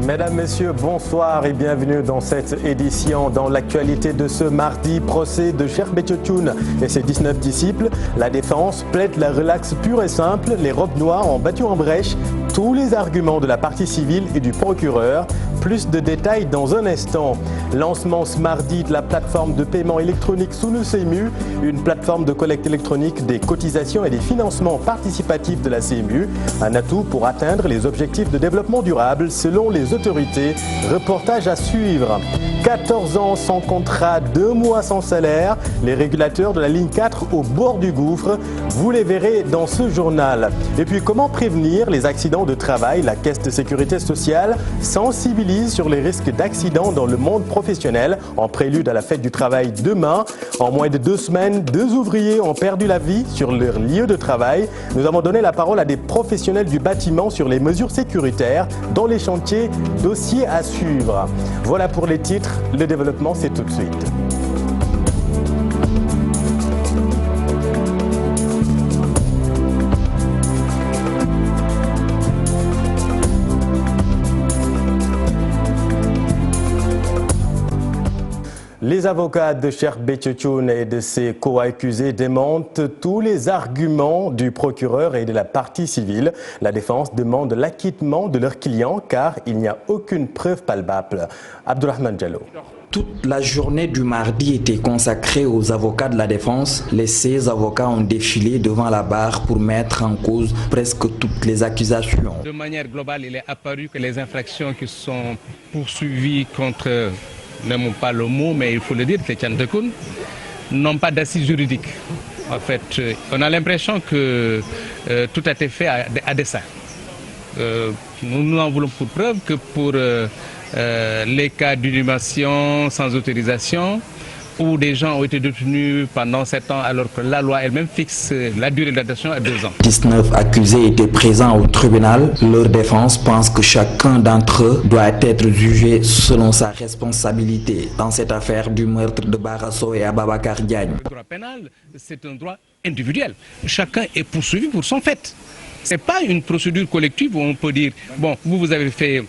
Mesdames, Messieurs, bonsoir et bienvenue dans cette édition. Dans l'actualité de ce mardi, procès de Cheikh Béthio Thioune et ses 19 disciples. La défense plaide la relaxe pure et simple. Les robes noires ont battu en brèche tous les arguments de la partie civile et du procureur. Plus de détails dans un instant. Lancement ce mardi de la plateforme de paiement électronique sous le CMU, une plateforme de collecte électronique des cotisations et des financements participatifs de la CMU. Un atout pour atteindre les objectifs de développement durable selon les autorités. Reportage à suivre. 14 ans sans contrat, 2 mois sans salaire. Les régulateurs de la ligne 4 au bord du gouffre. Vous les verrez dans ce journal. Et puis comment prévenir les accidents de travail? La Caisse de sécurité sociale sensibilise sur les risques d'accidents dans le monde professionnel en prélude à la fête du travail demain. En moins de 2 semaines, 2 ouvriers ont perdu la vie sur leur lieu de travail. Nous avons donné la parole à des professionnels du bâtiment sur les mesures sécuritaires dans les chantiers. Dossier à suivre. Voilà pour les titres. Le développement, c'est tout de suite. Les avocats de Cheikh Béthio Thioune et de ses co-accusés démentent tous les arguments du procureur et de la partie civile. La défense demande l'acquittement de leurs clients car il n'y a aucune preuve palpable. Abdourahmane Diallo. Toute la journée du mardi était consacrée aux avocats de la défense. Les 16 avocats ont défilé devant la barre pour mettre en cause presque toutes les accusations. De manière globale, il est apparu que les infractions qui sont poursuivies contre... n'aimons pas le mot, mais il faut le dire, les Tchantakoun n'ont pas d'assises juridiques. En fait, on a l'impression que tout a été fait à dessein. Nous en voulons pour preuve que pour les cas d'inhumation sans autorisation, où des gens ont été détenus pendant 7 ans alors que la loi elle-même fixe la durée de la détention à 2 ans. 19 accusés étaient présents au tribunal. Leur défense pense que chacun d'entre eux doit être jugé selon sa responsabilité dans cette affaire du meurtre de Barasso et Ababakar Diagne. Le droit pénal, c'est un droit individuel. Chacun est poursuivi pour son fait. Ce n'est pas une procédure collective où on peut dire, bon, vous avez fait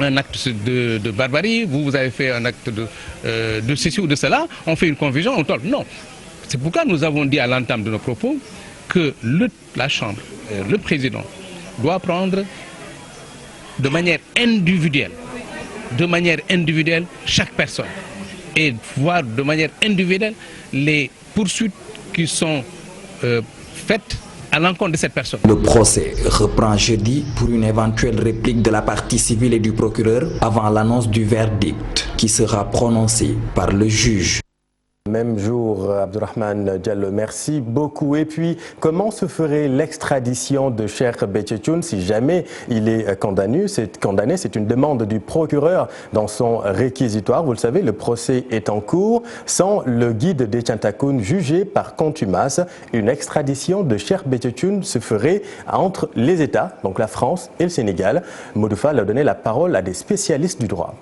un acte de barbarie, vous avez fait un acte de ceci ou de cela, on fait une confusion, on tord. Non. C'est pourquoi nous avons dit à l'entame de nos propos que la Chambre, le président, doit prendre de manière individuelle chaque personne et voir de manière individuelle les poursuites qui sont faites à l'encontre de cette personne. Le procès reprend jeudi pour une éventuelle réplique de la partie civile et du procureur avant l'annonce du verdict qui sera prononcé par le juge. Même jour, Abdourahmane Diallo, merci beaucoup. Et puis, comment se ferait l'extradition de Cheikh Béthio Thioune si jamais il est condamné? C'est une demande du procureur dans son réquisitoire. Vous le savez, le procès est en cours. Sans le guide des Tchantakoun jugé par contumace, une extradition de Cheikh Béthio Thioune se ferait entre les États, donc la France et le Sénégal. Modoufa a donné la parole à des spécialistes du droit.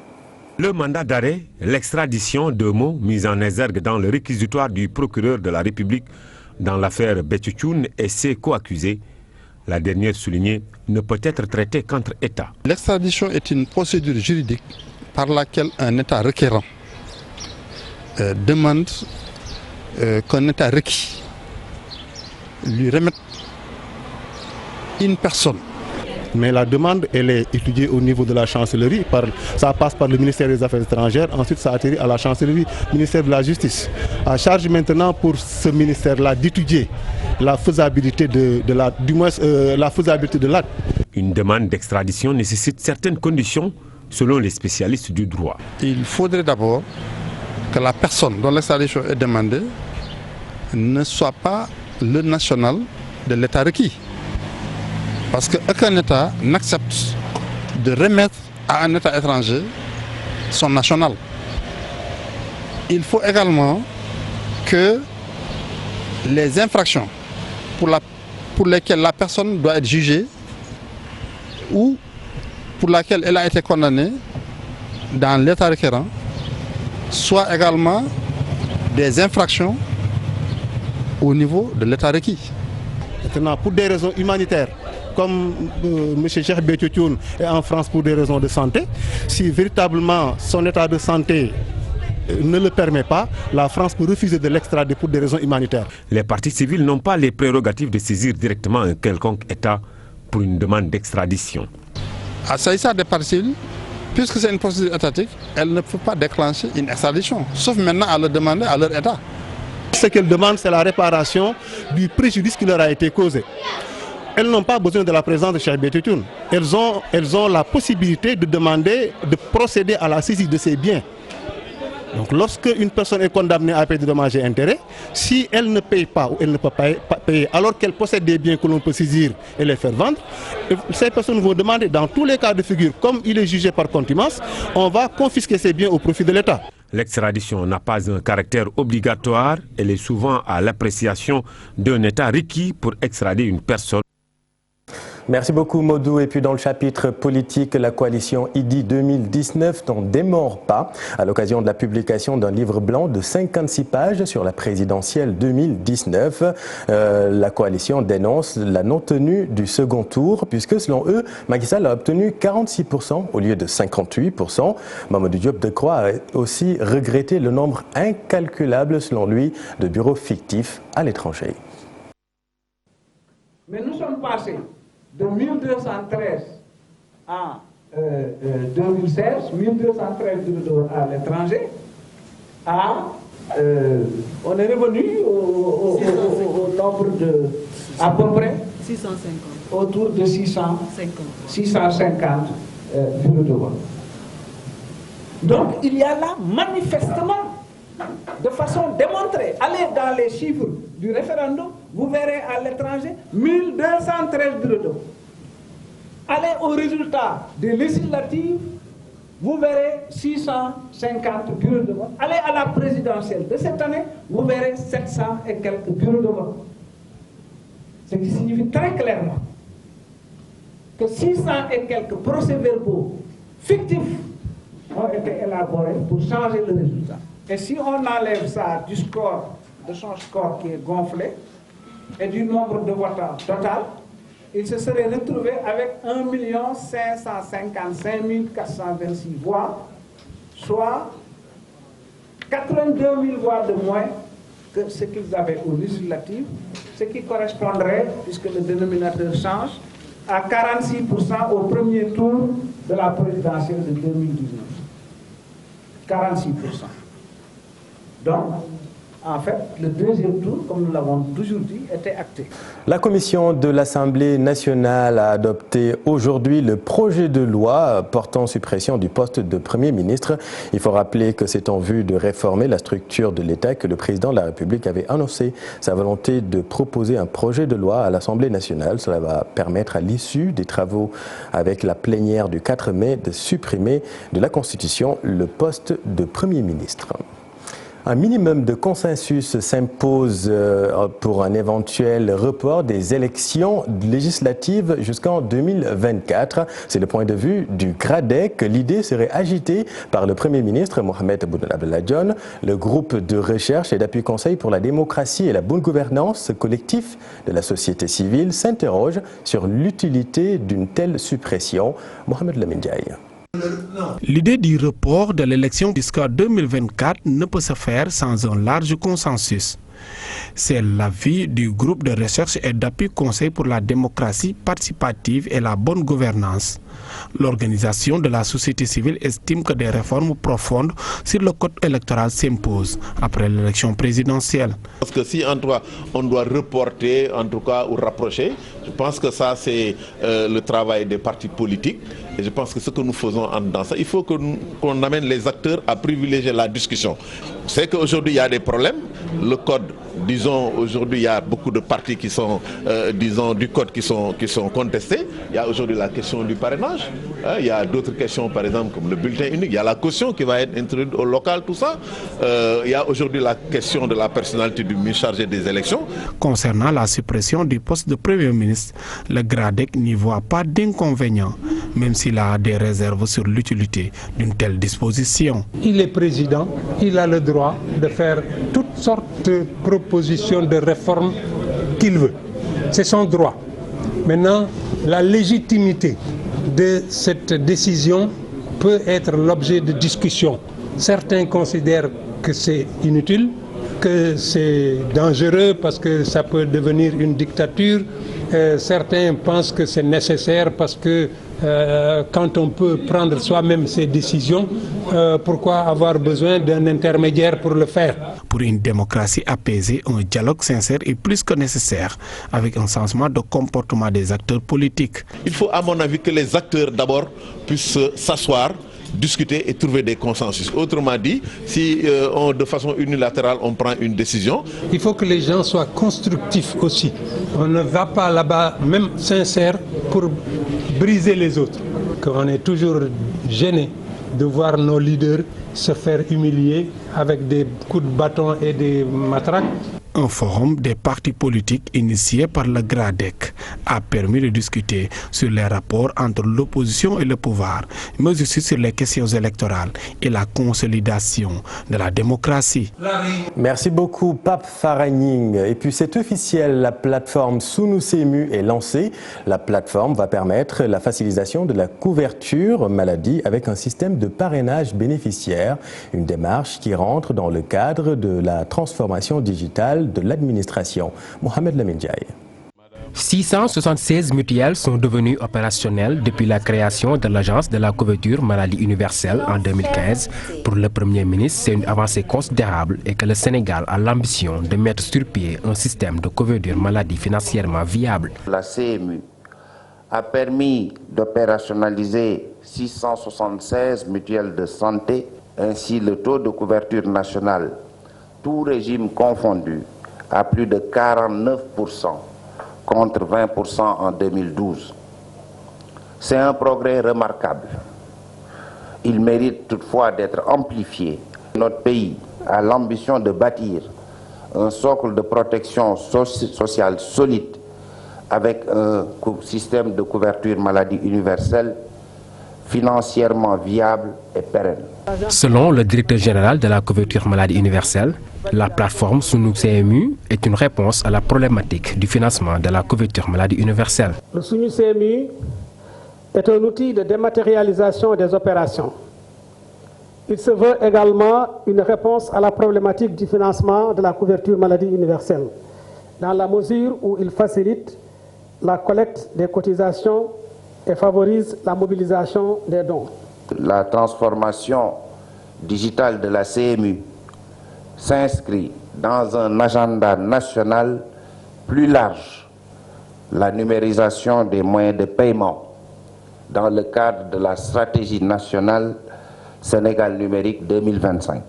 Le mandat d'arrêt, l'extradition de mots mis en exergue dans le réquisitoire du procureur de la République dans l'affaire Béthio Thioune et ses co-accusés, la dernière soulignée, ne peut être traitée qu'entre États. L'extradition est une procédure juridique par laquelle un État requérant demande qu'un État requis lui remette une personne. Mais la demande, elle est étudiée au niveau de la chancellerie. Ça passe par le ministère des Affaires étrangères. Ensuite, ça atterrit à la chancellerie, ministère de la Justice. À charge maintenant pour ce ministère-là d'étudier la faisabilité la faisabilité de l'acte. Une demande d'extradition nécessite certaines conditions selon les spécialistes du droit. Il faudrait d'abord que la personne dont l'extradition est demandée ne soit pas le national de l'État requis. Parce qu'aucun État n'accepte de remettre à un État étranger son national. Il faut également que les infractions pour lesquelles la personne doit être jugée ou pour laquelle elle a été condamnée dans l'État requérant soient également des infractions au niveau de l'État requis. Maintenant, pour des raisons humanitaires, comme M. Cheikh Béthio Thioune est en France pour des raisons de santé, si véritablement son état de santé ne le permet pas, la France peut refuser de l'extrader pour des raisons humanitaires. Les partis civils n'ont pas les prérogatives de saisir directement un quelconque État pour une demande d'extradition. À ça des partis civils, puisque c'est une procédure étatique, elle ne peut pas déclencher une extradition, sauf maintenant à le demander à leur État. Ce qu'elles demandent, c'est la réparation du préjudice qui leur a été causé. Elles n'ont pas besoin de la présence de Cheikh Béthio Thioune. Elles ont la possibilité de demander, de procéder à la saisie de ces biens. Donc lorsque une personne est condamnée à payer des dommages et intérêts, si elle ne paye pas ou elle ne peut pas payer alors qu'elle possède des biens que l'on peut saisir et les faire vendre, ces personnes vont demander, dans tous les cas de figure, comme il est jugé par contumace, on va confisquer ces biens au profit de l'État. L'extradition n'a pas un caractère obligatoire, elle est souvent à l'appréciation d'un État requis pour extrader une personne. Merci beaucoup Modou. Et puis dans le chapitre politique, la coalition IDI 2019 n'en démord pas. À l'occasion de la publication d'un livre blanc de 56 pages sur la présidentielle 2019, la coalition dénonce la non-tenue du second tour, puisque selon eux, Macky Sall a obtenu 46% au lieu de 58%. Mamadou Diop Decroix a aussi regretté le nombre incalculable, selon lui, de bureaux fictifs à l'étranger. Mais nous sommes passés de 1213 en 2016, 1213 à l'étranger, on est revenu au nombre de, à peu près 650. Autour de 650 bureaux de vote. Donc il y a là manifestement, de façon démontrée, allez dans les chiffres du référendum, vous verrez à l'étranger 1213 bureaux de vote. Allez au résultat des législatives, vous verrez 650 bureaux de vote. Allez à la présidentielle de cette année, vous verrez 700 et quelques bureaux de vote. Ce qui signifie très clairement que 600 et quelques procès-verbaux fictifs ont été élaborés pour changer le résultat. Et si on enlève ça du score, de son score qui est gonflé, et du nombre de votants total, il se serait retrouvé avec 1 555 426 voix, soit 82 000 voix de moins que ce qu'ils avaient aux législatives, ce qui correspondrait, puisque le dénominateur change, à 46% au premier tour de la présidentielle de 2019. 46%. Donc, en fait, le deuxième tour, comme nous l'avons toujours dit, était acté. La commission de l'Assemblée nationale a adopté aujourd'hui le projet de loi portant suppression du poste de Premier ministre. Il faut rappeler que c'est en vue de réformer la structure de l'État que le président de la République avait annoncé sa volonté de proposer un projet de loi à l'Assemblée nationale. Cela va permettre à l'issue des travaux avec la plénière du 4 mai de supprimer de la Constitution le poste de Premier ministre. Un minimum de consensus s'impose pour un éventuel report des élections législatives jusqu'en 2024. C'est le point de vue du GRADEC. L'idée serait agitée par le Premier ministre Mohamed Boun Abdallah Dionne. Le groupe de recherche et d'appui conseil pour la démocratie et la bonne gouvernance collectif de la société civile s'interroge sur l'utilité d'une telle suppression. Mohamed Lamine Diaye. L'idée du report de l'élection jusqu'en 2024 ne peut se faire sans un large consensus. C'est l'avis du groupe de recherche et d'appui conseil pour la démocratie participative et la bonne gouvernance. L'organisation de la société civile estime que des réformes profondes sur le code électoral s'imposent après l'élection présidentielle. Parce que si en tout cas on doit reporter en tout cas ou rapprocher, je pense que ça c'est le travail des partis politiques. Et je pense que ce que nous faisons dans ça, il faut qu'on amène les acteurs à privilégier la discussion. C'est qu'aujourd'hui il y a des problèmes. Le code, disons aujourd'hui il y a beaucoup de partis qui sont, disons du code qui sont contestés. Il y a aujourd'hui la question du parrainage. Il y a d'autres questions par exemple comme le bulletin unique. Il y a la caution qui va être introduite au local, tout ça. Il y a aujourd'hui la question de la personnalité du ministre chargé des élections. Concernant la suppression du poste de Premier ministre, le GRADEC n'y voit pas d'inconvénient, même s'il a des réserves sur l'utilité d'une telle disposition. Il est président, il a le droit de faire toutes sortes de propositions de réforme qu'il veut. C'est son droit. Maintenant, la légitimité de cette décision peut être l'objet de discussion. Certains considèrent que c'est inutile, que c'est dangereux parce que ça peut devenir une dictature. Certains pensent que c'est nécessaire parce que quand on peut prendre soi-même ses décisions, pourquoi avoir besoin d'un intermédiaire pour le faire? Pour une démocratie apaisée, un dialogue sincère est plus que nécessaire, avec un changement de comportement des acteurs politiques. Il faut, à mon avis, que les acteurs d'abord puissent s'asseoir, discuter et trouver des consensus. Autrement dit, si de façon unilatérale on prend une décision... Il faut que les gens soient constructifs aussi. On ne va pas là-bas, même sincère, pour briser les autres. On est toujours gêné de voir nos leaders se faire humilier avec des coups de bâton et des matraques. Un forum des partis politiques initié par le GRADEC a permis de discuter sur les rapports entre l'opposition et le pouvoir, mais aussi sur les questions électorales et la consolidation de la démocratie. Merci beaucoup Pape Faragning. Et puis c'est officiel, la plateforme Sunu CMU est lancée. La plateforme va permettre la facilitation de la couverture maladie avec un système de parrainage bénéficiaire, une démarche qui rentre dans le cadre de la transformation digitale de l'administration. Mohamed Lamine Diaye. 676 mutuelles sont devenues opérationnelles depuis la création de l'Agence de la couverture maladie universelle en 2015. Pour le Premier ministre, c'est une avancée considérable et que le Sénégal a l'ambition de mettre sur pied un système de couverture maladie financièrement viable. La CMU a permis d'opérationnaliser 676 mutuelles de santé. Ainsi, le taux de couverture nationale, tout régime confondu, à plus de 49%, contre 20% en 2012. C'est un progrès remarquable. Il mérite toutefois d'être amplifié. Notre pays a l'ambition de bâtir un socle de protection sociale solide avec un système de couverture maladie universelle financièrement viable et pérenne. Selon le directeur général de la couverture maladie universelle, la plateforme Sunu CMU est une réponse à la problématique du financement de la couverture maladie universelle. Le Sunu CMU est un outil de dématérialisation des opérations. Il se veut également une réponse à la problématique du financement de la couverture maladie universelle, dans la mesure où il facilite la collecte des cotisations et favorise la mobilisation des dons. La transformation digitale de la CMU s'inscrit dans un agenda national plus large, la numérisation des moyens de paiement dans le cadre de la stratégie nationale Sénégal numérique 2025.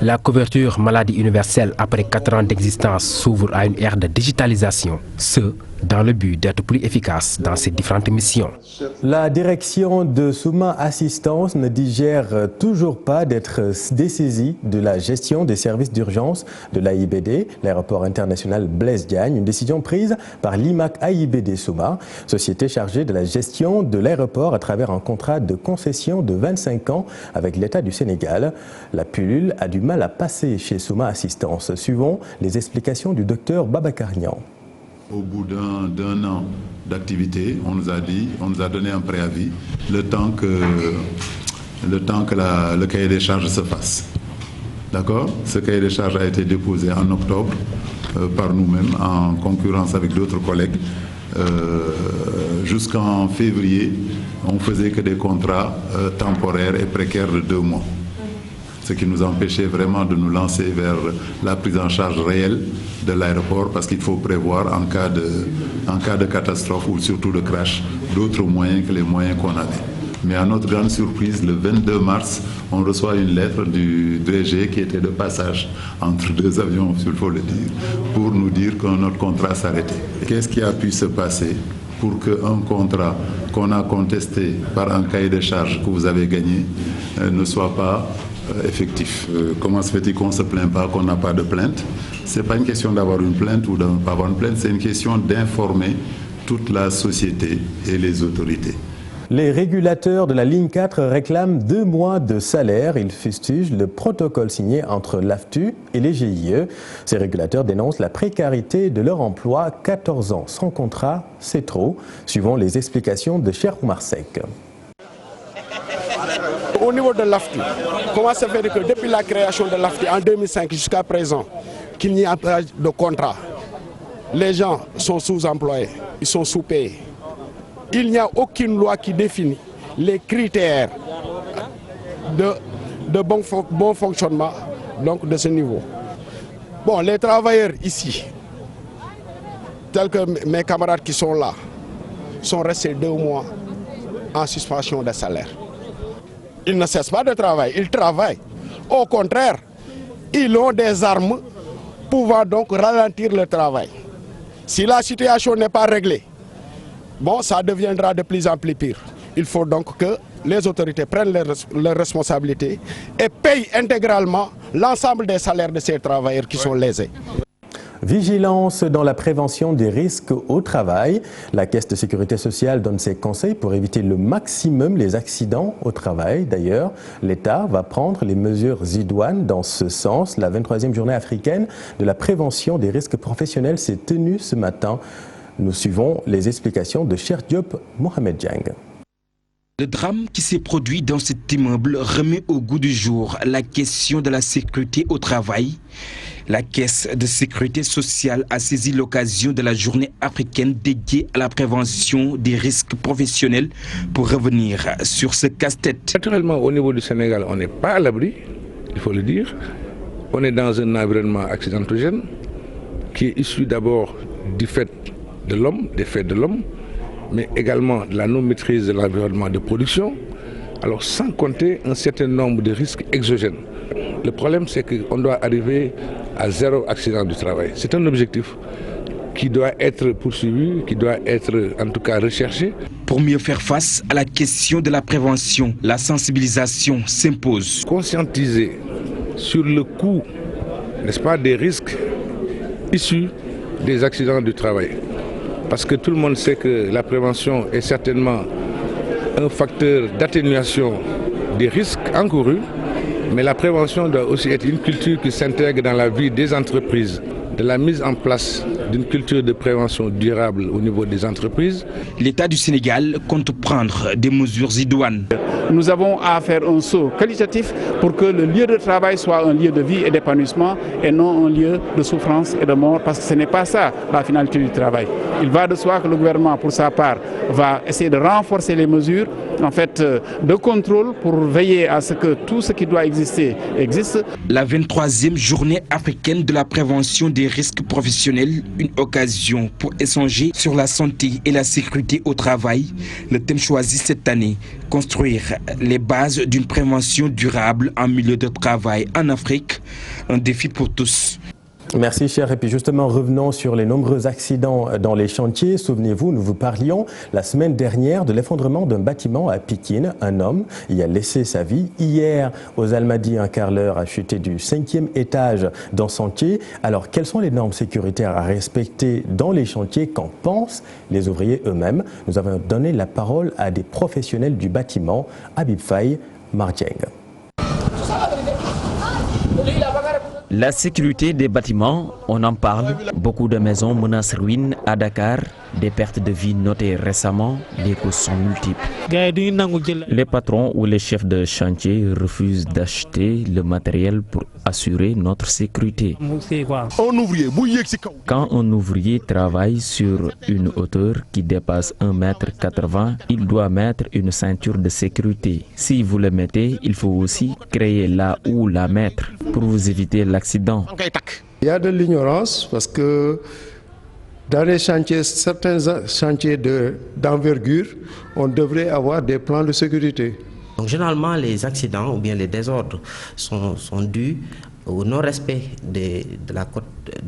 La couverture maladie universelle après 4 ans d'existence s'ouvre à une ère de digitalisation, ce dans le but d'être plus efficace dans ses différentes missions. La direction de Souma Assistance ne digère toujours pas d'être dessaisie de la gestion des services d'urgence de l'AIBD, l'aéroport international Blaise Diagne, une décision prise par l'IMAC AIBD Souma, société chargée de la gestion de l'aéroport à travers un contrat de concession de 25 ans avec l'État du Sénégal. La pilule a du mal à passer chez Souma Assistance. Suivons les explications du docteur Babacar Niang. Au bout d'un an d'activité, on nous a donné un préavis, le temps que le cahier des charges se fasse. D'accord? Ce cahier des charges a été déposé en octobre par nous-mêmes, en concurrence avec d'autres collègues. Jusqu'en février, on faisait que des contrats temporaires et précaires de 2 mois. Ce qui nous empêchait vraiment de nous lancer vers la prise en charge réelle de l'aéroport, parce qu'il faut prévoir en cas de catastrophe ou surtout de crash d'autres moyens que les moyens qu'on avait. Mais à notre grande surprise, le 22 mars, on reçoit une lettre du DG qui était de passage entre 2 avions, il faut le dire, pour nous dire que notre contrat s'arrêtait. Qu'est-ce qui a pu se passer pour qu'un contrat qu'on a contesté par un cahier de charges que vous avez gagné ne soit pas effectif? Comment se fait-il qu'on ne se plaint pas, qu'on n'a pas de plainte? Ce n'est pas une question d'avoir une plainte ou de ne pas avoir une plainte, c'est une question d'informer toute la société et les autorités. Les régulateurs de la ligne 4 réclament 2 mois de salaire. Ils fustigent le protocole signé entre l'AFTU et les GIE. Ces régulateurs dénoncent la précarité de leur emploi. 14 ans sans contrat, c'est trop. Suivant les explications de Cheikh Oumar Seck. Au niveau de l'AFTU, comment ça fait que depuis la création de l'AFTU en 2005 jusqu'à présent, qu'il n'y a pas de contrat? Les gens sont sous-employés, ils sont sous-payés. Il n'y a aucune loi qui définit les critères de bon fonctionnement donc de ce niveau. Bon, les travailleurs ici, tels que mes camarades qui sont là, sont restés 2 mois en suspension de salaire. Ils ne cessent pas de travailler, ils travaillent. Au contraire, ils ont des armes pouvant donc ralentir le travail. Si la situation n'est pas réglée, bon, ça deviendra de plus en plus pire. Il faut donc que les autorités prennent leurs responsabilités et payent intégralement l'ensemble des salaires de ces travailleurs qui sont lésés. Vigilance dans la prévention des risques au travail. La Caisse de sécurité sociale donne ses conseils pour éviter le maximum les accidents au travail. D'ailleurs, l'État va prendre les mesures idoines dans ce sens. La 23e journée africaine de la prévention des risques professionnels s'est tenue ce matin. Nous suivons les explications de Cheikh Diop Mohamed Dieng. Le drame qui s'est produit dans cet immeuble remet au goût du jour la question de la sécurité au travail. La Caisse de sécurité sociale a saisi l'occasion de la journée africaine dédiée à la prévention des risques professionnels pour revenir sur ce casse-tête. Naturellement, au niveau du Sénégal, on n'est pas à l'abri, il faut le dire. On est dans un environnement accidentogène qui est issu d'abord du fait de l'homme, des faits de l'homme, mais également de la non-maîtrise de l'environnement de production, alors sans compter un certain nombre de risques exogènes. Le problème, c'est qu'on doit arriver à 0 accident du travail. C'est un objectif qui doit être poursuivi, qui doit être en tout cas recherché. Pour mieux faire face à la question de la prévention, la sensibilisation s'impose. Conscientiser sur le coût, n'est-ce pas, des risques issus des accidents du travail. Parce que tout le monde sait que la prévention est certainement un facteur d'atténuation des risques encourus, mais la prévention doit aussi être une culture qui s'intègre dans la vie des entreprises, de la mise en place d'une culture de prévention durable au niveau des entreprises. L'État du Sénégal compte prendre des mesures idoines. Nous avons à faire un saut qualitatif pour que le lieu de travail soit un lieu de vie et d'épanouissement et non un lieu de souffrance et de mort, parce que ce n'est pas ça la finalité du travail. Il va de soi que le gouvernement, pour sa part, va essayer de renforcer les mesures en fait, de contrôle pour veiller à ce que tout ce qui doit exister existe. La 23e journée africaine de la prévention des risques professionnels, une occasion pour échanger sur la santé et la sécurité au travail. Le thème choisi cette année, construire les bases d'une prévention durable en milieu de travail en Afrique, un défi pour tous. Merci cher. Et puis justement, revenons sur les nombreux accidents dans les chantiers. Souvenez-vous, nous vous parlions la semaine dernière de l'effondrement d'un bâtiment à Pikine. Un homme y a laissé sa vie. Hier, aux Almadies, un carreleur a chuté du 5e étage d'un chantier. Alors, quelles sont les normes sécuritaires à respecter dans les chantiers? Qu'en pensent les ouvriers eux-mêmes? Nous avons donné la parole à des professionnels du bâtiment, Habib Faye, Mardieng. La sécurité des bâtiments, on en parle. Beaucoup de maisons menacent ruine à Dakar. Des pertes de vie notées récemment, les causes sont multiples. Les patrons ou les chefs de chantier refusent d'acheter le matériel pour assurer notre sécurité. Quand un ouvrier travaille sur une hauteur qui dépasse 1,80 m, il doit mettre une ceinture de sécurité. Si vous le mettez, il faut aussi créer là où la mettre pour vous éviter l'accident. Il y a de l'ignorance parce que dans les chantiers, certains chantiers d'envergure, on devrait avoir des plans de sécurité. Donc, généralement, les accidents ou bien les désordres sont dus au non-respect des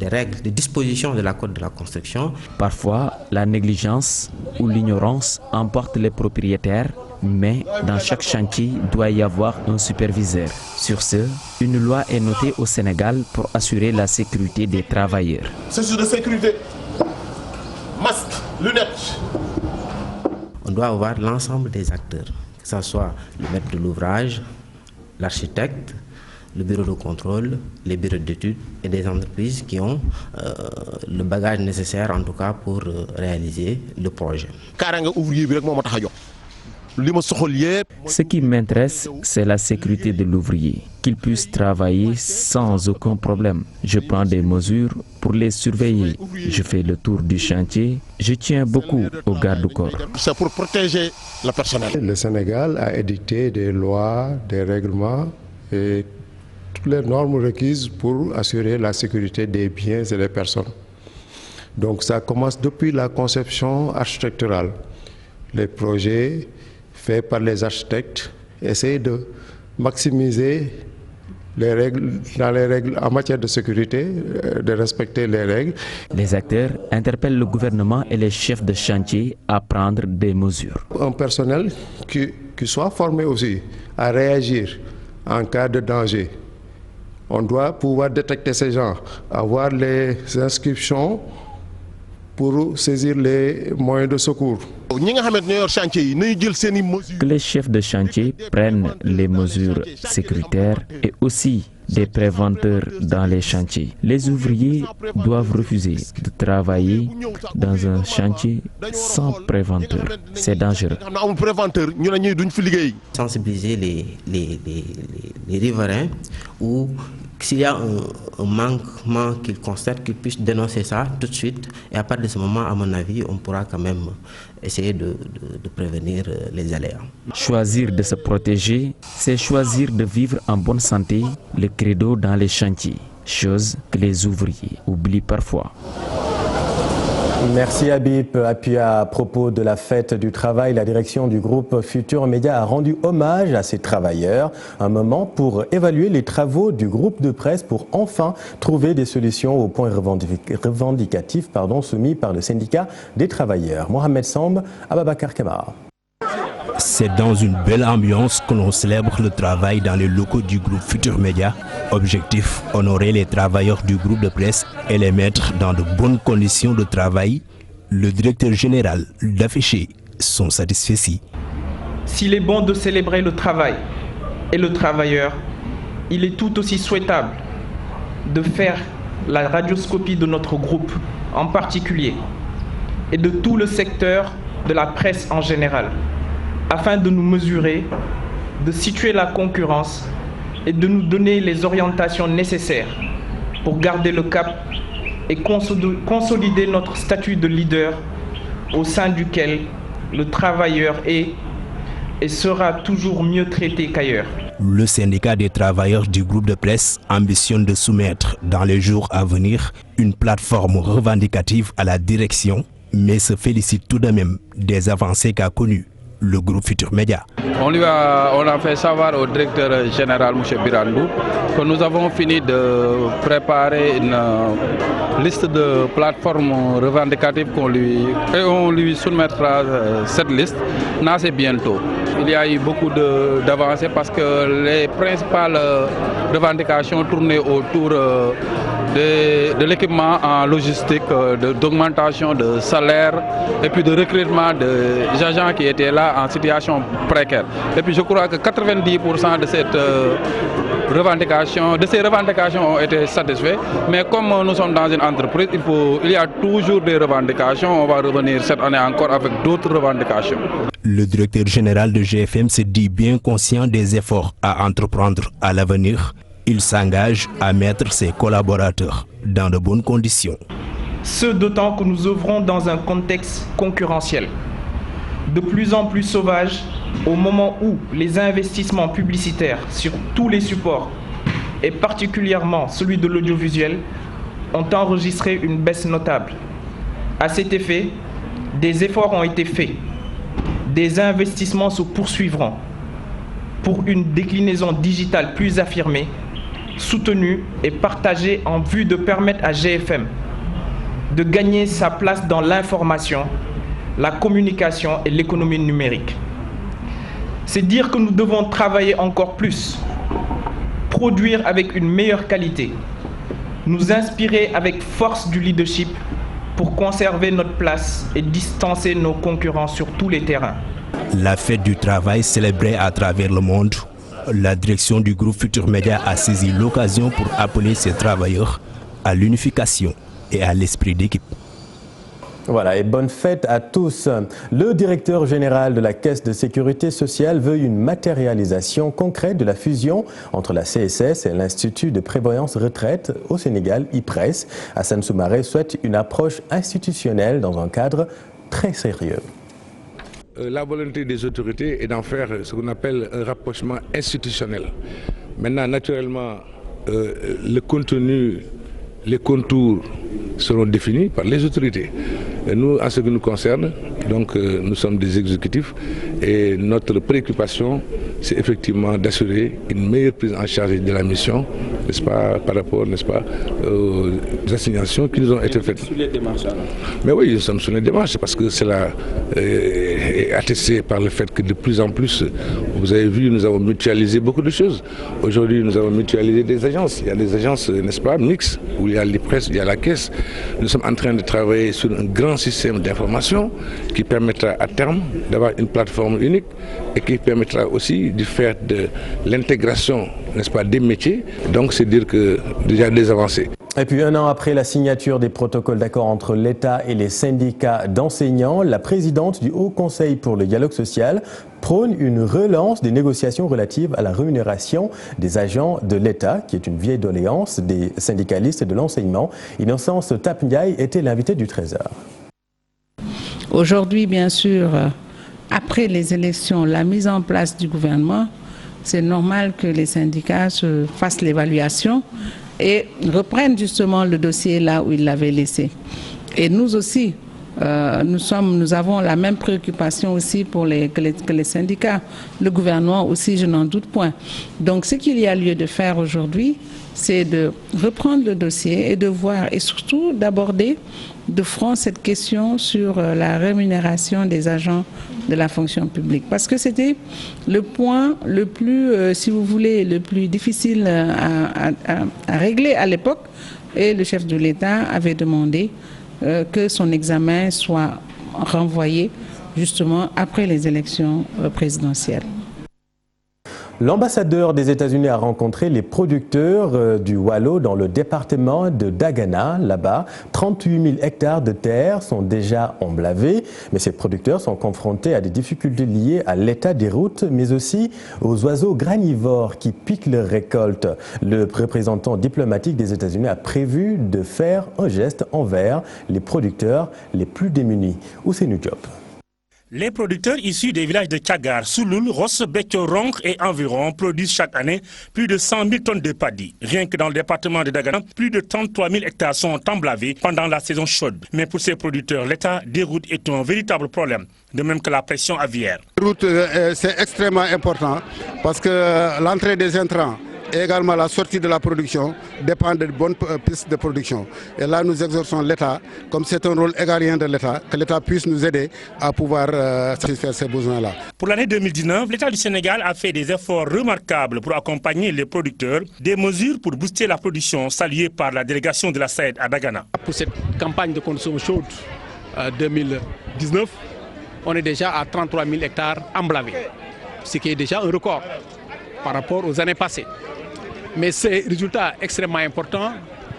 règles, des dispositions de la code de la construction. Parfois, la négligence ou l'ignorance emportent les propriétaires, mais dans chaque chantier doit y avoir un superviseur. Sur ce, une loi est notée au Sénégal pour assurer la sécurité des travailleurs. Ceinture de sécurité, masque, lunettes. On doit avoir l'ensemble des acteurs, que ce soit le maître de l'ouvrage, l'architecte, le bureau de contrôle, les bureaux d'études et des entreprises qui ont le bagage nécessaire en tout cas pour réaliser le projet. Ce qui m'intéresse, c'est la sécurité de l'ouvrier, qu'il puisse travailler sans aucun problème. Je prends des mesures pour les surveiller. Je fais le tour du chantier. Je tiens beaucoup au garde-corps. C'est pour protéger le personnel. Le Sénégal a édicté des lois, des règlements et toutes les normes requises pour assurer la sécurité des biens et des personnes. Donc ça commence depuis la conception architecturale. Les projets faits par les architectes essayent de maximiser les règles, en matière de sécurité, de respecter les règles. Les acteurs interpellent le gouvernement et les chefs de chantier à prendre des mesures. Un personnel qui soit formé aussi à réagir en cas de danger. On doit pouvoir détecter ces gens, avoir les inscriptions pour saisir les moyens de secours. Que les chefs de chantier prennent les mesures sécuritaires et aussi des préventeurs dans les chantiers. Les ouvriers doivent refuser de travailler dans un chantier sans préventeur. C'est dangereux. Sensibiliser les riverains ou s'il y a un manquement qu'ils constatent, qu'ils puissent dénoncer ça tout de suite. Et à partir de ce moment, à mon avis, on pourra quand même essayer de prévenir les aléas. Choisir de se protéger, c'est choisir de vivre en bonne santé, le credo dans les chantiers, chose que les ouvriers oublient parfois. Merci Habib. Appuyé à propos de la fête du travail, la direction du groupe Futur Média a rendu hommage à ces travailleurs. Un moment pour évaluer les travaux du groupe de presse pour enfin trouver des solutions aux points revendicatifs soumis par le syndicat des travailleurs. Mohamed Samb, Ababakar Kamara. C'est dans une belle ambiance que l'on célèbre le travail dans les locaux du groupe Futur Média. Objectif, honorer les travailleurs du groupe de presse et les mettre dans de bonnes conditions de travail. Le directeur général d'afficher son satisfait. S'il est bon de célébrer le travail et le travailleur, il est tout aussi souhaitable de faire la radioscopie de notre groupe en particulier et de tout le secteur de la presse en général, afin de nous mesurer, de situer la concurrence et de nous donner les orientations nécessaires pour garder le cap et consolider notre statut de leader au sein duquel le travailleur est et sera toujours mieux traité qu'ailleurs. Le syndicat des travailleurs du groupe de presse ambitionne de soumettre dans les jours à venir une plateforme revendicative à la direction, mais se félicite tout de même des avancées qu'a connues le groupe Futur Média. On a fait savoir au directeur général, M. Birandou, que nous avons fini de préparer une liste de plateformes revendicatives et on lui soumettra cette liste assez bientôt. Il y a eu beaucoup d'avancées parce que les principales revendications tournaient autour de l'équipement en logistique, d'augmentation de salaire et puis de recrutement des agents qui étaient là en situation précaire. Et puis je crois que 90% de ces revendications ont été satisfaites. Mais comme nous sommes dans une entreprise, il y a toujours des revendications. On va revenir cette année encore avec d'autres revendications. Le directeur général de GFM se dit bien conscient des efforts à entreprendre à l'avenir. Il s'engage à mettre ses collaborateurs dans de bonnes conditions. Ce d'autant que nous œuvrons dans un contexte concurrentiel, de plus en plus sauvage, au moment où les investissements publicitaires sur tous les supports, et particulièrement celui de l'audiovisuel, ont enregistré une baisse notable. À cet effet, des efforts ont été faits. Des investissements se poursuivront pour une déclinaison digitale plus affirmée, soutenue et partagée en vue de permettre à GFM de gagner sa place dans l'information, la communication et l'économie numérique. C'est dire que nous devons travailler encore plus, produire avec une meilleure qualité, nous inspirer avec force du leadership pour conserver notre place et distancer nos concurrents sur tous les terrains. La fête du travail célébrée à travers le monde, la direction du groupe Futur Média a saisi l'occasion pour appeler ses travailleurs à l'unification et à l'esprit d'équipe. Voilà, et bonne fête à tous. Le directeur général de la Caisse de sécurité sociale veut une matérialisation concrète de la fusion entre la CSS et l'Institut de prévoyance retraite au Sénégal, IPRES. Hassan Soumaré souhaite une approche institutionnelle dans un cadre très sérieux. La volonté des autorités est d'en faire ce qu'on appelle un rapprochement institutionnel. Maintenant, naturellement, le contenu, les contours seront définis par les autorités. Et nous, en ce qui nous concerne, donc, nous sommes des exécutifs et notre préoccupation, c'est effectivement d'assurer une meilleure prise en charge de la mission, n'est-ce pas, par rapport, n'est-ce pas, aux assignations qui nous ont été faites. Sur les démarches alors. Mais oui, nous sommes sur les démarches parce que cela est attesté par le fait que de plus en plus, vous avez vu, nous avons mutualisé beaucoup de choses. Aujourd'hui, nous avons mutualisé des agences. Il y a des agences, n'est-ce pas, mixtes, où il y a l'IPRES, il y a la Caisse. Nous sommes en train de travailler sur un grand système d'information qui permettra à terme d'avoir une plateforme unique et qui permettra aussi de faire de l'intégration, n'est-ce pas, des métiers. Donc c'est dire que déjà des avancées. Et puis un an après la signature des protocoles d'accord entre l'État et les syndicats d'enseignants, la présidente du Haut Conseil pour le dialogue social prône une relance des négociations relatives à la rémunération des agents de l'État, qui est une vieille doléance des syndicalistes de l'enseignement. Innocence Tapniaï était l'invitée du Trésor. Aujourd'hui, bien sûr, après les élections, la mise en place du gouvernement, c'est normal que les syndicats se fassent l'évaluation et reprennent justement le dossier là où ils l'avaient laissé. Et nous aussi, nous avons la même préoccupation aussi pour que les syndicats. Le gouvernement aussi, je n'en doute point. Donc ce qu'il y a lieu de faire aujourd'hui, c'est de reprendre le dossier et de voir, et surtout d'aborder de front cette question sur la rémunération des agents de la fonction publique. Parce que c'était le point le plus, si vous voulez, le plus difficile à régler à l'époque. Et le chef de l'État avait demandé que son examen soit renvoyé justement après les élections présidentielles. L'ambassadeur des États-Unis a rencontré les producteurs du Waalo dans le département de Dagana. Là-bas, 38 000 hectares de terre sont déjà emblavés, mais ces producteurs sont confrontés à des difficultés liées à l'état des routes, mais aussi aux oiseaux granivores qui piquent leurs récoltes. Le représentant diplomatique des États-Unis a prévu de faire un geste envers les producteurs les plus démunis. Ousseynou Diop. Les producteurs issus des villages de Tchagar, Souloul, Ross, Betio, Ronk et environ produisent chaque année plus de 100 000 tonnes de paddy. Rien que dans le département de Dagana, plus de 33 000 hectares sont emblavés pendant la saison chaude. Mais pour ces producteurs, l'état des routes est un véritable problème, de même que la pression aviaire. La route, c'est extrêmement important parce que l'entrée des intrants et également la sortie de la production dépend de bonnes pistes de production. Et là, nous exerçons l'État, comme c'est un rôle égalien de l'État, que l'État puisse nous aider à pouvoir satisfaire ces besoins-là. Pour l'année 2019, l'État du Sénégal a fait des efforts remarquables pour accompagner les producteurs, des mesures pour booster la production saluées par la délégation de la SAED à Dagana. Pour cette campagne de conditions chaudes 2019, on est déjà à 33 000 hectares emblavés, ce qui est déjà un record par rapport aux années passées. Mais ces résultats extrêmement importants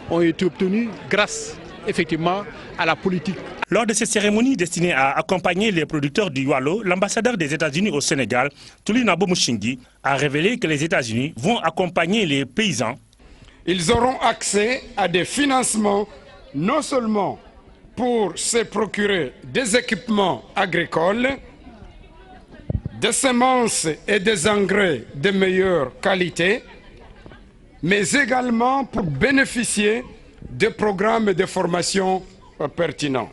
ont été obtenus grâce effectivement à la politique. Lors de cette cérémonie destinée à accompagner les producteurs du Waalo, l'ambassadeur des États-Unis au Sénégal, Tuli Nabo Mushingi, a révélé que les États-Unis vont accompagner les paysans. Ils auront accès à des financements non seulement pour se procurer des équipements agricoles, des semences et des engrais de meilleure qualité, mais également pour bénéficier de programmes de formation pertinents.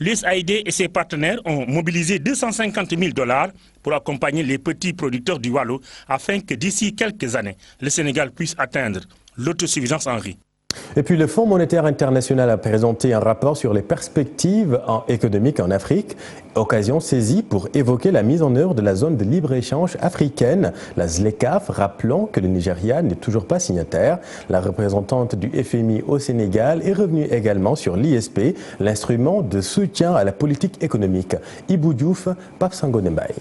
L'USAID et ses partenaires ont mobilisé 250 000 $ pour accompagner les petits producteurs du Waalo afin que d'ici quelques années, le Sénégal puisse atteindre l'autosuffisance en riz. Et puis le Fonds monétaire international a présenté un rapport sur les perspectives économiques en Afrique, occasion saisie pour évoquer la mise en œuvre de la zone de libre-échange africaine, la ZLECAf, rappelant que le Nigeria n'est toujours pas signataire. La représentante du FMI au Sénégal est revenue également sur l'ISP, l'instrument de soutien à la politique économique. Ibou Diouf, Pape Sangone Mbaye.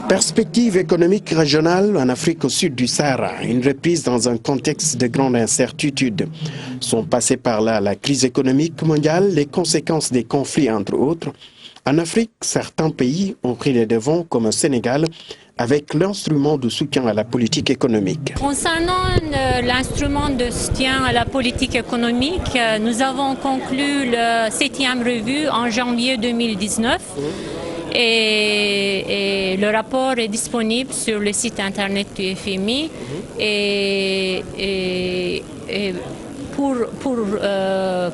Perspective économique régionale en Afrique au sud du Sahara, une reprise dans un contexte de grande incertitude. Sont passées par là la crise économique mondiale, les conséquences des conflits entre autres. En Afrique, certains pays ont pris les devants comme le Sénégal avec l'instrument de soutien à la politique économique. Concernant l'instrument de soutien à la politique économique, nous avons conclu la 7e revue en janvier 2019. Et le rapport est disponible sur le site internet du FMI et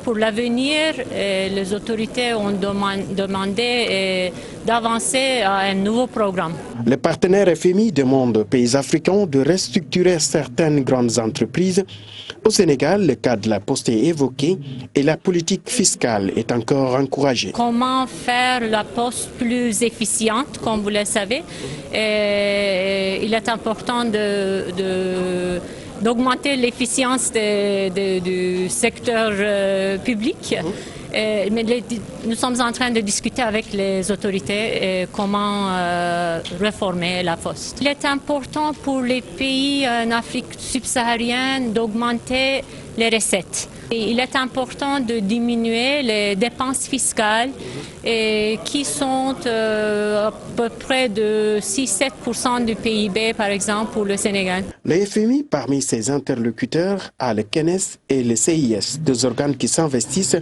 pour l'avenir, les autorités ont demandé d'avancer à un nouveau programme. Les partenaires FMI demandent aux pays africains de restructurer certaines grandes entreprises. Au Sénégal, le cas de la Poste est évoqué et la politique fiscale est encore encouragée. Comment faire la Poste plus efficiente, comme vous le savez. Il est important d'augmenter l'efficience du secteur public. Mais nous sommes en train de discuter avec les autorités comment réformer la Poste. Il est important pour les pays en Afrique subsaharienne d'augmenter les recettes. Et il est important de diminuer les dépenses fiscales qui sont à peu près de 6-7% du PIB, par exemple, pour le Sénégal. Le FMI, parmi ses interlocuteurs, a le CNES et le CIS, deux organes qui s'investissent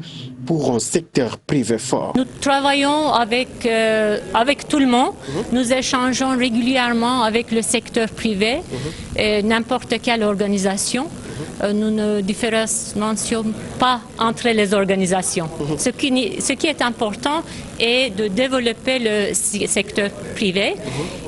pour un secteur privé fort. Nous travaillons avec tout le monde. Nous échangeons régulièrement avec le secteur privé, n'importe quelle organisation. Nous ne différencions pas entre les organisations. Ce qui est important est de développer le secteur privé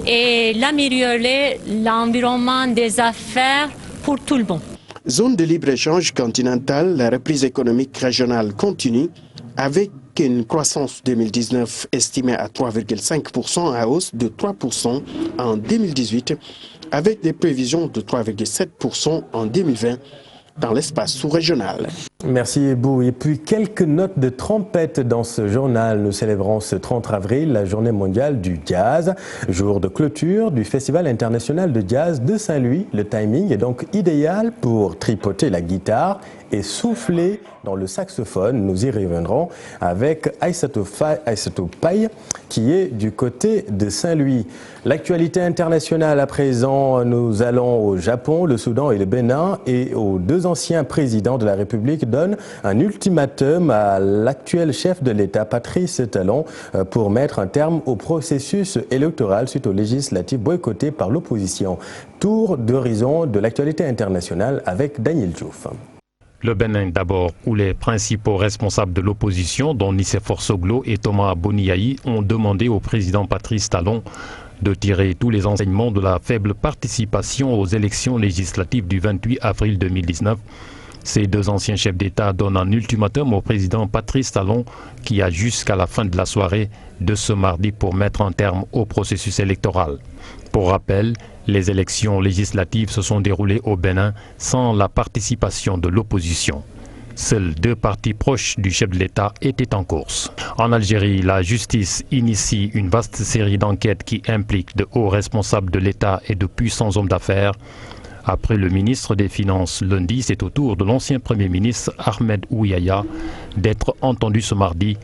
et d'améliorer l'environnement des affaires pour tout le monde. Zone de libre-échange continentale, la reprise économique régionale continue avec une croissance 2019 estimée à 3,5% à hausse de 3% en 2018 avec des prévisions de 3,7% en 2020 dans l'espace sous-régional. Merci Ebou. Et puis quelques notes de trompette dans ce journal. Nous célébrons ce 30 avril la journée mondiale du jazz, jour de clôture du Festival international de jazz de Saint-Louis. Le timing est donc idéal pour tripoter la guitare et souffler dans le saxophone. Nous y reviendrons avec Aïssatou Paye qui est du côté de Saint-Louis. L'actualité internationale à présent, nous allons au Japon, le Soudan et le Bénin et aux deux anciens présidents de la République donnent un ultimatum à l'actuel chef de l'État, Patrice Talon, pour mettre un terme au processus électoral suite aux législatives boycottées par l'opposition. Tour d'horizon de l'actualité internationale avec Daniel Diouf. Le Bénin d'abord, où les principaux responsables de l'opposition, dont Nicéphore Soglo et Thomas Boniaï, ont demandé au président Patrice Talon de tirer tous les enseignements de la faible participation aux élections législatives du 28 avril 2019. Ces deux anciens chefs d'État donnent un ultimatum au président Patrice Talon qui a jusqu'à la fin de la soirée de ce mardi pour mettre un terme au processus électoral. Pour rappel, les élections législatives se sont déroulées au Bénin sans la participation de l'opposition. Seuls deux partis proches du chef de l'État étaient en course. En Algérie, la justice initie une vaste série d'enquêtes qui impliquent de hauts responsables de l'État et de puissants hommes d'affaires. Après le ministre des Finances lundi, c'est au tour de l'ancien Premier ministre Ahmed Ouyaya d'être entendu ce mardi,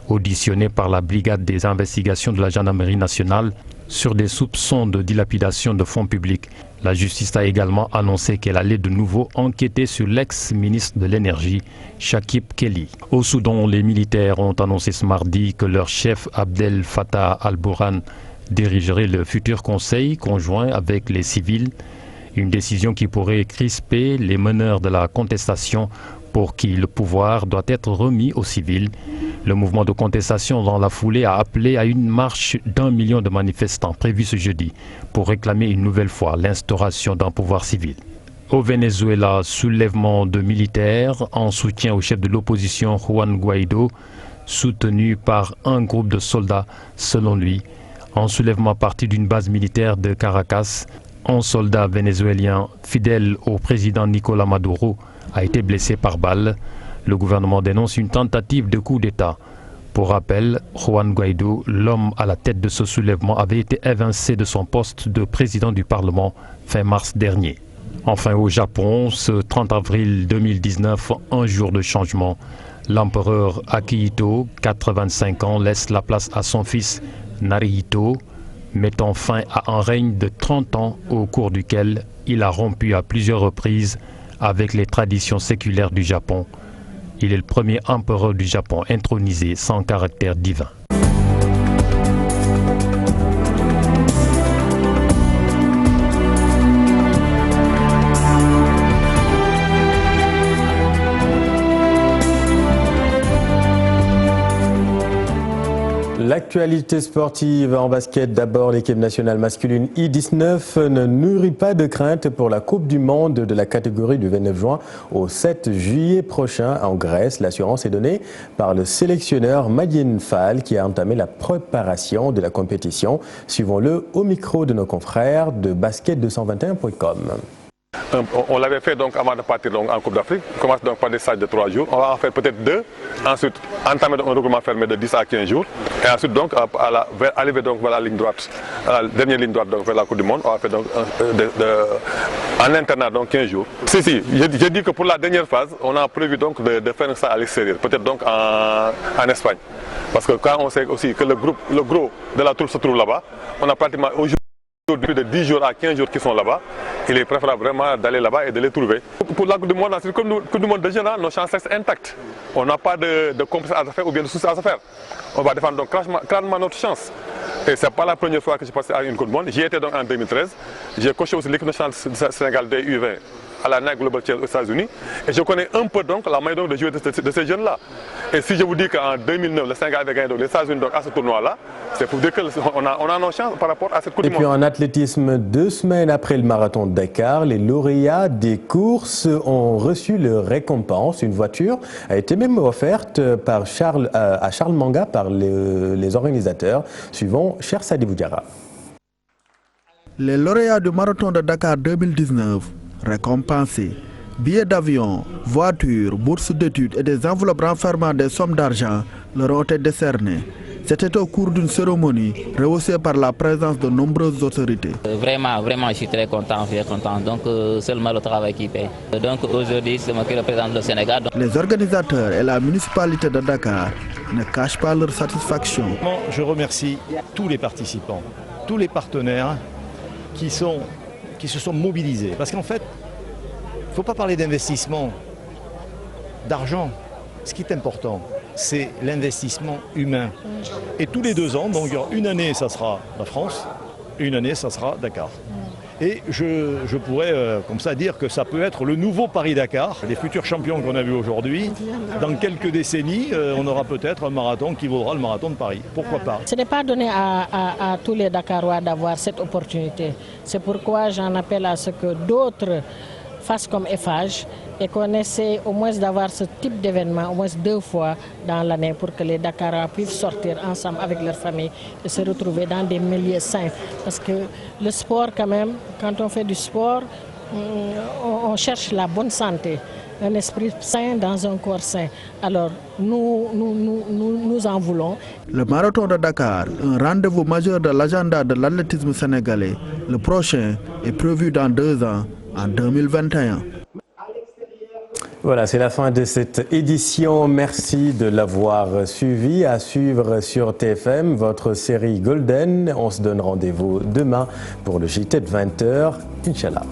auditionné par la brigade des investigations de la gendarmerie nationale sur des soupçons de dilapidation de fonds publics. La justice a également annoncé qu'elle allait de nouveau enquêter sur l'ex-ministre de l'Énergie, Shakib Kelly. Au Soudan, les militaires ont annoncé ce mardi que leur chef Abdel Fattah al-Burhan dirigerait le futur conseil conjoint avec les civils. Une décision qui pourrait crisper les meneurs de la contestation pour qui le pouvoir doit être remis aux civils. Le mouvement de contestation dans la foulée a appelé à une marche d'1 million de manifestants prévue ce jeudi pour réclamer une nouvelle fois l'instauration d'un pouvoir civil. Au Venezuela, soulèvement de militaires en soutien au chef de l'opposition Juan Guaido, soutenu par un groupe de soldats, selon lui. Un soulèvement parti d'une base militaire de Caracas. Un soldat vénézuélien fidèle au président Nicolás Maduro a été blessé par balle. Le gouvernement dénonce une tentative de coup d'État. Pour rappel, Juan Guaido, l'homme à la tête de ce soulèvement, avait été évincé de son poste de président du Parlement fin mars dernier. Enfin, au Japon, ce 30 avril 2019, un jour de changement. L'empereur Akihito, 85 ans, laisse la place à son fils Narihito, mettant fin à un règne de 30 ans au cours duquel il a rompu à plusieurs reprises avec les traditions séculaires du Japon. Il est le premier empereur du Japon intronisé sans caractère divin. L'actualité sportive en basket, d'abord l'équipe nationale masculine I-19 ne nourrit pas de crainte pour la Coupe du Monde de la catégorie du 29 juin au 7 juillet prochain en Grèce. L'assurance est donnée par le sélectionneur Madine Fall qui a entamé la préparation de la compétition. Suivons-le au micro de nos confrères de basket221.com. On l'avait fait donc avant de partir donc en Coupe d'Afrique. On commence donc par des stages de 3 jours. On va en faire peut-être 2. Ensuite, entamer un regroupement fermé de 10 à 15 jours. Et ensuite, donc, arriver donc vers la ligne droite, la dernière ligne droite donc, vers la Coupe du Monde. On va faire donc en internat donc 15 jours. Si, je dis que pour la dernière phase, on a prévu donc de faire ça à l'extérieur. Peut-être donc en Espagne. Parce que quand on sait aussi que le gros de la troupe se trouve là-bas, on a pratiquement aujourd'hui plus de 10 jours à 15 jours qui sont là-bas. Il est préférable vraiment d'aller là-bas et de les trouver. Pour la Coupe du Monde, c'est comme Coupe du Monde de général, nos chances restent intactes. On n'a pas de compétition à faire ou bien de soucis à faire. On va défendre donc clairement notre chance. Et ce n'est pas la première fois que je passe à une Coupe du Monde. J'y étais donc en 2013. J'ai coaché aussi l'équipe nationale Sénégal des U20 à la Nike Global Challenge aux États-Unis. Et je connais un peu donc la manière de jouer de ces jeunes-là. Et si je vous dis qu'en 2009, le Sénégal avait gagné les États-Unis à ce tournoi-là, c'est pour dire qu'on a nos chances par rapport à cette Coupe du Monde. Et puis en athlétisme, 2 semaines après le marathon de Dakar, les lauréats des courses ont reçu leur récompense. Une voiture a été même offerte à Charles Manga par les organisateurs. Suivons Cher Sadibou Diarra. Les lauréats du marathon de Dakar 2019 récompensés. Billets d'avion, voitures, bourses d'études et des enveloppes renfermant des sommes d'argent leur ont été décernés. C'était au cours d'une cérémonie rehaussée par la présence de nombreuses autorités. Vraiment, je suis très content, Donc, seulement le travail qui paye. Donc, aujourd'hui, c'est moi qui représente le Sénégal. Les organisateurs et la municipalité de Dakar ne cachent pas leur satisfaction. Je remercie tous les participants, tous les partenaires qui se sont mobilisés. Parce qu'en fait, il ne faut pas parler d'investissement, d'argent. Ce qui est important, c'est l'investissement humain. Et tous les 2 ans, donc une année, ça sera la France, et une année, ça sera Dakar. Et je pourrais comme ça dire que ça peut être le nouveau Paris-Dakar. Les futurs champions qu'on a vus aujourd'hui, dans quelques décennies, on aura peut-être un marathon qui vaudra le marathon de Paris. Pourquoi pas? Ce n'est pas donné à tous les Dakarois d'avoir cette opportunité. C'est pourquoi j'en appelle à ce que d'autres fassent comme Eiffage et qu'on essaie au moins d'avoir ce type d'événement au moins 2 fois dans l'année pour que les Dakarois puissent sortir ensemble avec leur famille et se retrouver dans des milieux sains. Parce que le sport quand même, quand on fait du sport, on cherche la bonne santé, un esprit sain dans un corps sain. Alors nous en voulons. Le marathon de Dakar, un rendez-vous majeur de l'agenda de l'athlétisme sénégalais, le prochain est prévu dans 2 ans, en 2021. Voilà, c'est la fin de cette édition. Merci de l'avoir suivi. À suivre sur TFM, votre série Golden. On se donne rendez-vous demain pour le JT de 20h. Inch'Allah.